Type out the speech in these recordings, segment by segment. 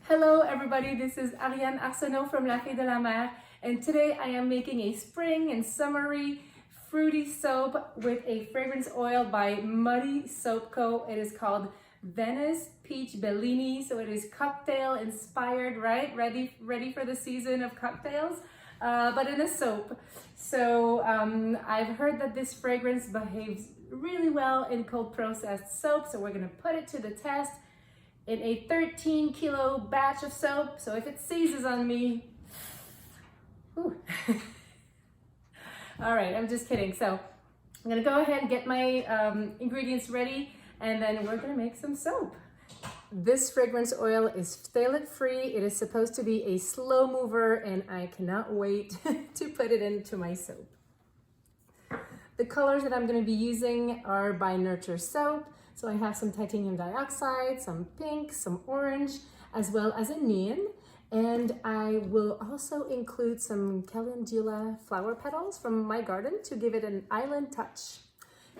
Hello everybody, this is Ariane Arsenault from La Fée de la Mer, and today I am making a spring and summery fruity soap with a fragrance oil by Muddy Soap Co. It is called Venice Peach Bellini, so it is cocktail inspired, right? Ready for the season of cocktails, but in a soap. So I've heard that this fragrance behaves really well in cold processed soap, so we're gonna put it to the test in a 13 kilo batch of soap. So if it seizes on me, whew. All right, I'm just kidding. So I'm gonna go ahead and get my ingredients ready, and then we're gonna make some soap. This fragrance oil is phthalate free. It is supposed to be a slow mover, and I cannot wait to put it into my soap. The colors that I'm gonna be using are by Nurture Soap. So I have some titanium dioxide, some pink, some orange, as well as a neon. And I will also include some calendula flower petals from my garden to give it an island touch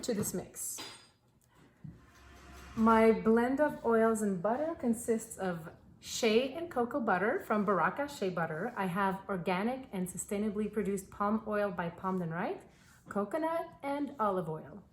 to this mix. My blend of oils and butter consists of Shea and cocoa butter from Baraka Shea Butter. I have organic and sustainably produced palm oil by Palmed and Right, coconut, and olive oil.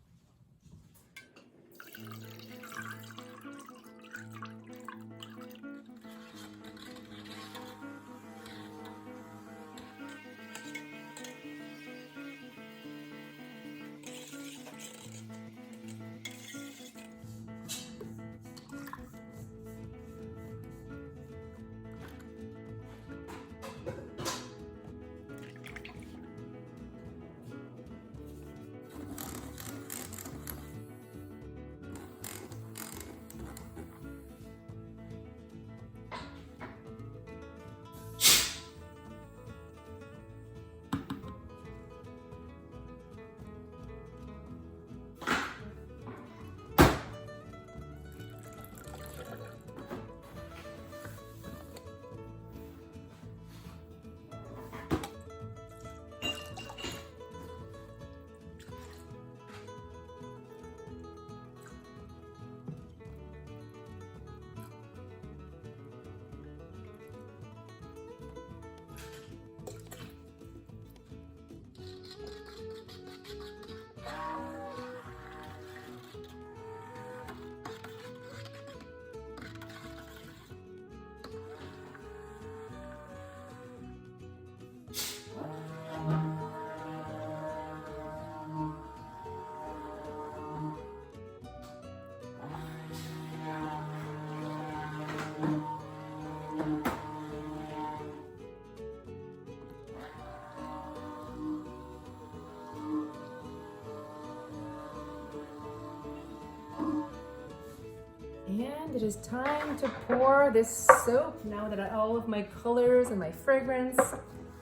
And it is time to pour this soap now that all of my colors and my fragrance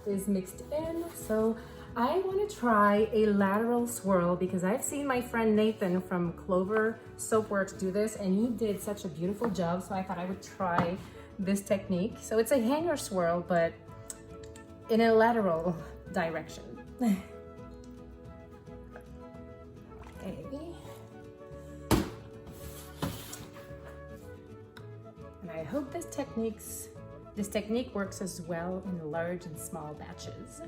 is mixed in. So I want to try a lateral swirl because I've seen my friend Nathan from Clover Soapworks do this, and he did such a beautiful job. So I thought I would try this technique. So it's a hanger swirl, but in a lateral direction. Okay. And I hope this technique works as well in large and small batches.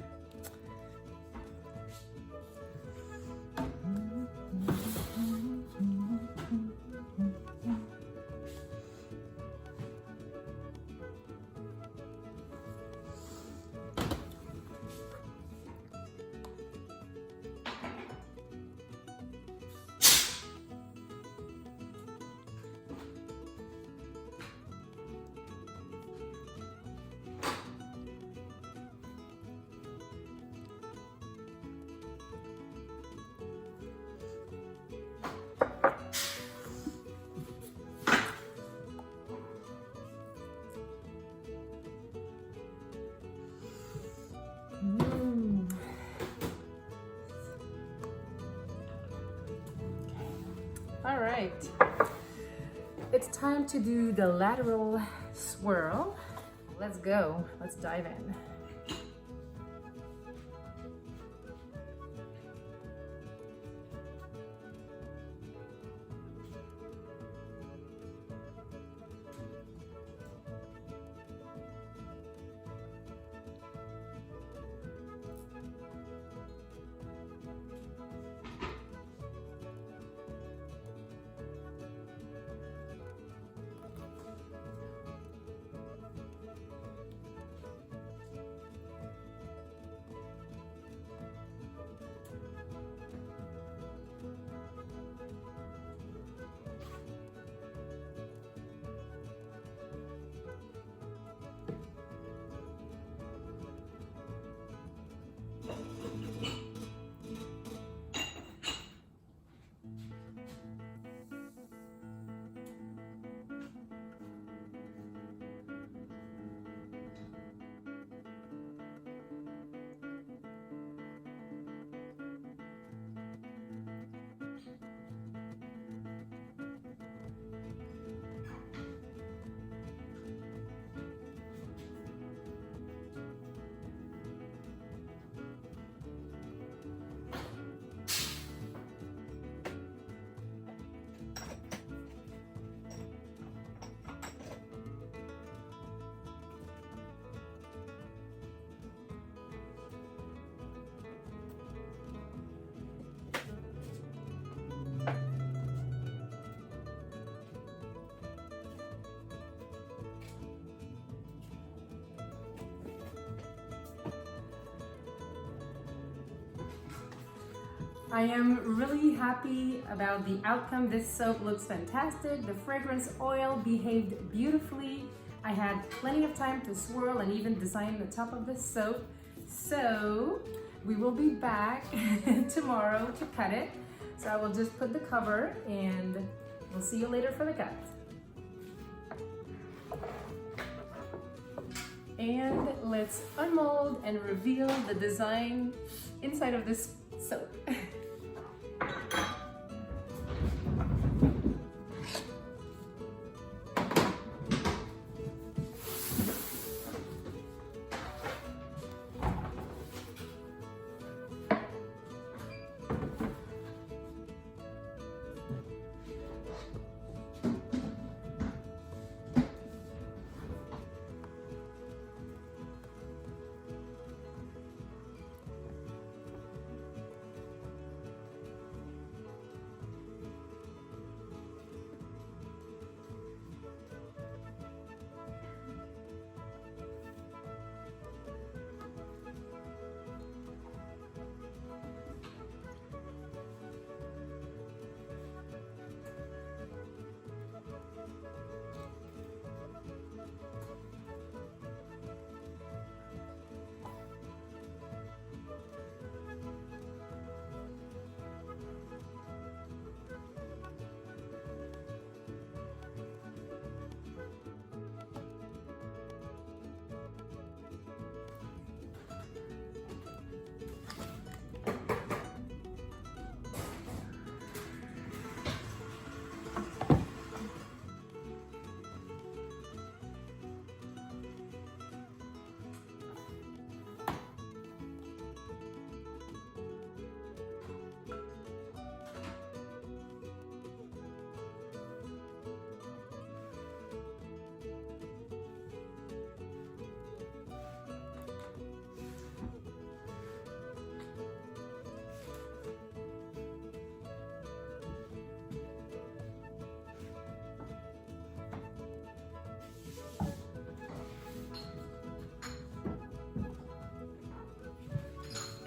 All right, it's time to do the lateral swirl. Let's go, let's dive in. I am really happy about the outcome. This soap looks fantastic. The fragrance oil behaved beautifully. I had plenty of time to swirl and even design the top of this soap. So we will be back tomorrow to cut it. So I will just put the cover and we'll see you later for the cut. And let's unmold and reveal the design inside of this soap.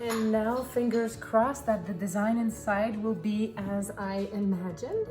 And now, fingers crossed that the design inside will be as I imagined.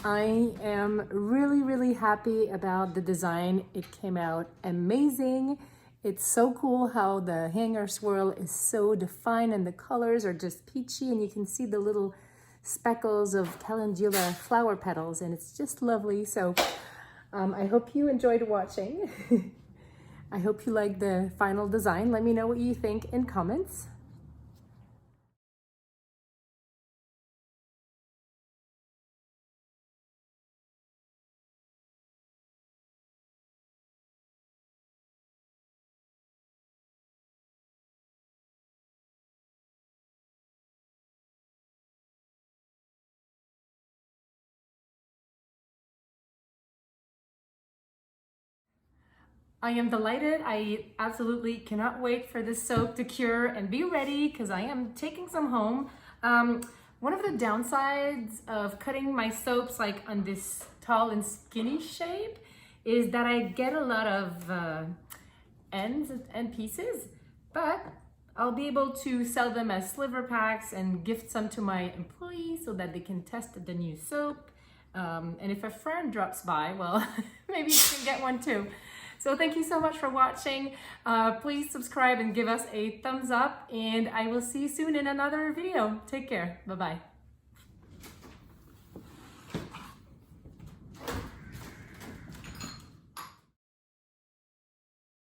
I am really happy about the design. It came out amazing. It's so cool how the hanger swirl is so defined and the colors are just peachy, and you can see the little speckles of calendula flower petals, and it's just lovely. So I hope you enjoyed watching. I hope you like the final design. Let me know what you think in comments. I am delighted. I absolutely cannot wait for this soap to cure and be ready because I am taking some home. One of the downsides of cutting my soaps like on this tall and skinny shape is that I get a lot of ends and pieces, but I'll be able to sell them as sliver packs and gift some to my employees so that they can test the new soap. And if a friend drops by, well, maybe you can get one too. So thank you so much for watching. Please subscribe and give us a thumbs up, and I will see you soon in another video. Take care. Bye-bye.